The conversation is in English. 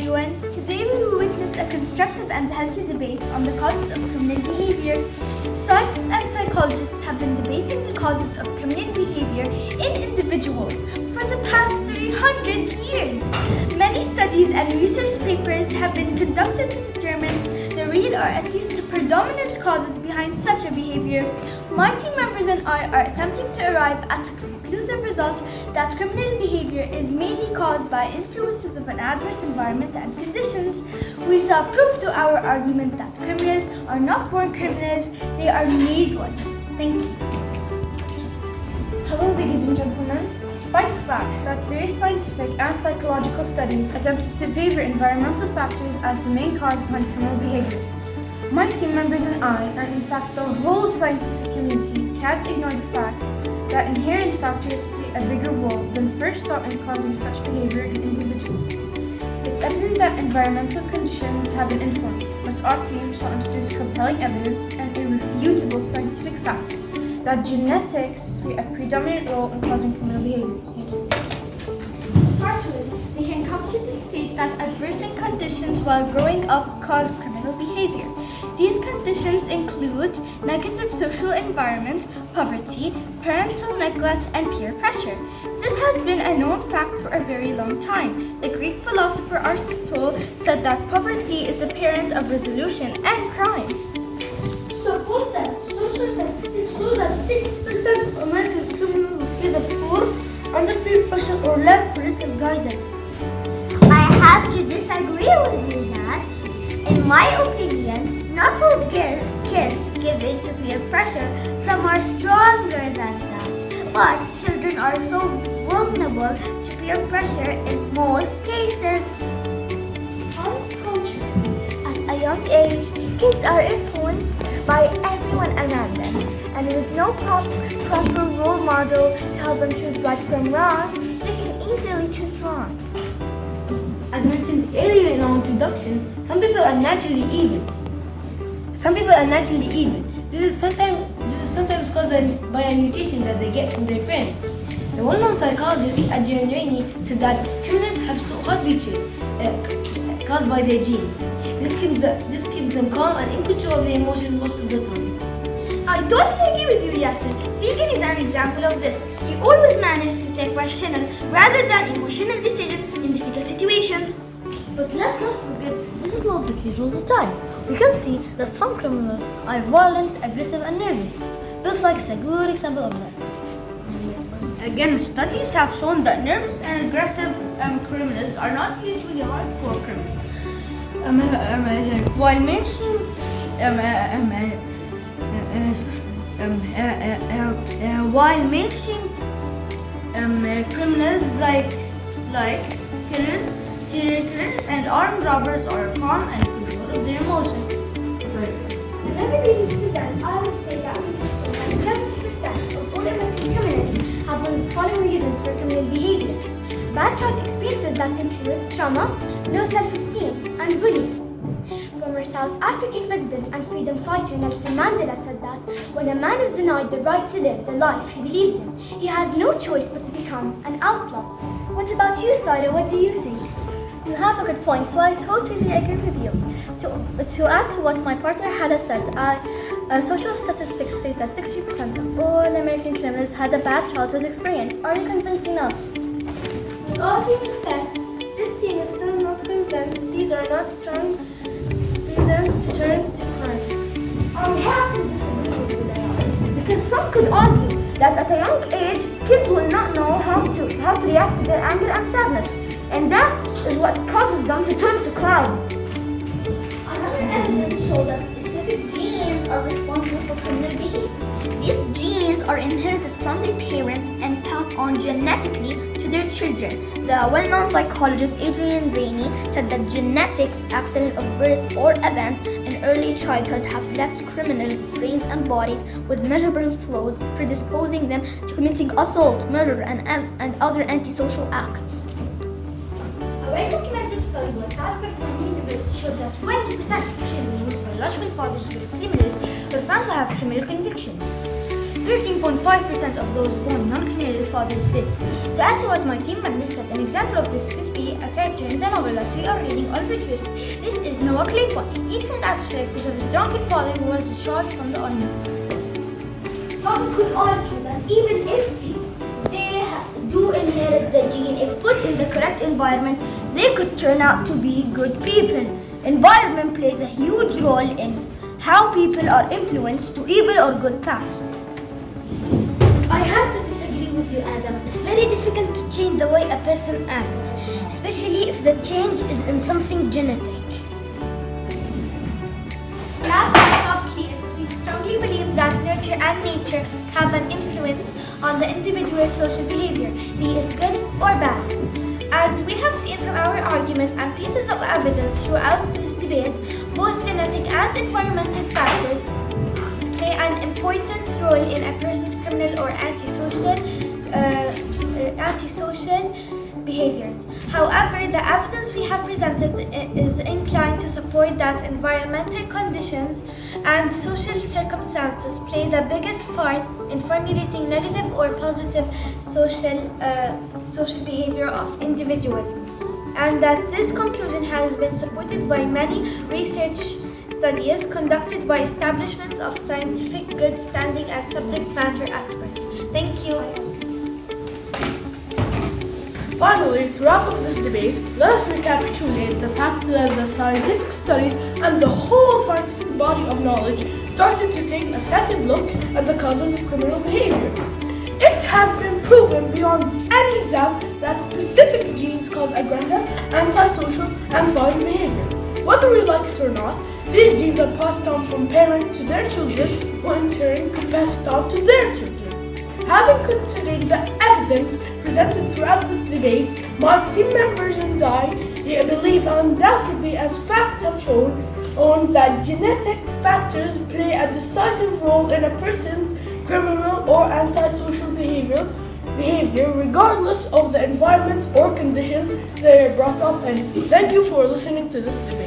everyone. Today we will witness a constructive and healthy debate on the causes of criminal behavior. Scientists and psychologists have been debating the causes of criminal behavior in individuals for the past 300 years. Many studies and research papers have been conducted to determine the real or at least the predominant causes behind such a behavior. My team members and I are attempting to arrive at a conclusive result that criminal behavior is mainly caused by influences of an adverse environment and conditions. We shall prove to our argument that criminals are not born criminals, they are made ones. Thank you. Hello, ladies and gentlemen. Despite the fact that various scientific and psychological studies attempted to favor environmental factors as the main cause behind criminal behavior, my team members and I, and in fact the whole scientific community, can't ignore the fact that inherent factors play a bigger role than first thought in causing such behavior in individuals. It's evident that environmental conditions have an influence, but our team shall introduce compelling evidence and irrefutable scientific facts that genetics play a predominant role in causing criminal behavior. Thank you. To start with, we can come to the state that adverse conditions while growing up cause criminal behavior. These conditions include negative social environment, poverty, parental neglect, and peer pressure. This has been a known fact for a very long time. The Greek philosopher Aristotle said that poverty is the parent of resolution and crime. Support that social statistics show that 60% of American criminals will face a poor, under peer pressure, or lack parental guidance. I have to disagree with you, Zach. In my opinion, not all kids give in to peer pressure. Some are stronger than that. But children are so vulnerable to peer pressure in most cases. On the contrary, at a young age, kids are influenced by everyone around them, and with no proper role model to help them choose right from wrong, they can easily choose wrong. As mentioned earlier in our introduction, some people are naturally evil. This is sometimes caused by a mutation that they get from their parents. The well-known psychologist Adrian Rainey said that criminals have slow heartbeat rate caused by their genes. This keeps them calm and in control of their emotions most of the time. I totally agree with you, Yasin. Vegan is an example of this. He always managed to take rational rather than emotional decisions in difficult situations. But let's not forget, this is not the case all the time. We can see that some criminals are violent, aggressive, and nervous. This is a good example of that. Again, studies have shown that nervous and aggressive criminals are not usually hardcore criminals. While mainstream criminals like killers, serial killers, and armed robbers are calm and control of their emotions. Another reason to present, I would say that research shows that 70% of all American criminals have one of the following reasons for criminal behavior. Bad childhood experiences that include trauma, low self-esteem, and bullying. Former South African president and freedom fighter Nelson Mandela said that when a man is denied the right to live the life he believes in, he has no choice but to become an outlaw. What about you, Saira? What do you think? You have a good point, so I totally agree with you. To add to what my partner Hannah said, social statistics say that 60% of all American criminals had a bad childhood experience. Are you convinced enough? With all due respect, this team is still not convinced these are not strong reasons to turn to crime. I have to disagree with you there, because some could argue that at a young age, kids will not know how to react to their anger and sadness, and that is what causes them to turn to crime. Another evidence shows that specific genes are responsible for criminal behavior. These genes are inherited from their parents and passed on genetically to their children. The well-known psychologist Adrian Rainey said that genetics, accident of birth, or events in early childhood have left criminal brains and bodies with measurable flaws, predisposing them to committing assault, murder, and other antisocial acts. A well-documented study by South Carolina University showed that 20% of children whose biological fathers were criminals were found to have criminal convictions. 13.5% of those born non-criminal fathers did. To add to what my team members said, an example of this could be a character in the novel that we are reading, Oliver Twist. This is Noah Claypot. He turned out straight because of his drunken father who was discharged from the army. Some could argue that even if they do inherit the gene, if put in the correct environment, they could turn out to be good people. Environment plays a huge role in how people are influenced to evil or good paths. I have to disagree with you, Adam. It's very difficult to change the way a person acts, especially if the change is in something genetic. Last but not least, we strongly believe that nurture and nature have an influence on the individual's social behavior, be it good or bad. As we have seen from our argument and pieces of evidence throughout this debate, both genetic and environmental factors play an important role in a person's criminal or antisocial behaviors. However, the evidence we have presented is inclined to support that environmental conditions and social circumstances play the biggest part in formulating negative or positive social behavior of individuals, and that this conclusion has been supported by many research studies conducted by establishments of scientific good standing and subject matter experts. Thank you. Finally, to wrap up this debate, let us recapitulate the fact that the scientific studies and the whole scientific body of knowledge started to take a second look at the causes of criminal behavior. It has been proven beyond any doubt that specific genes cause aggressive, antisocial, and violent behavior. Whether we like it or not, these genes are passed down from parents to their children, who in turn pass it on to their children. Having considered the evidence presented throughout this debate, my team members and I believe undoubtedly, as facts have shown, that genetic factors play a decisive role in a person's criminal or antisocial behavior regardless of the environment or conditions they are brought up in. Thank you for listening to this debate.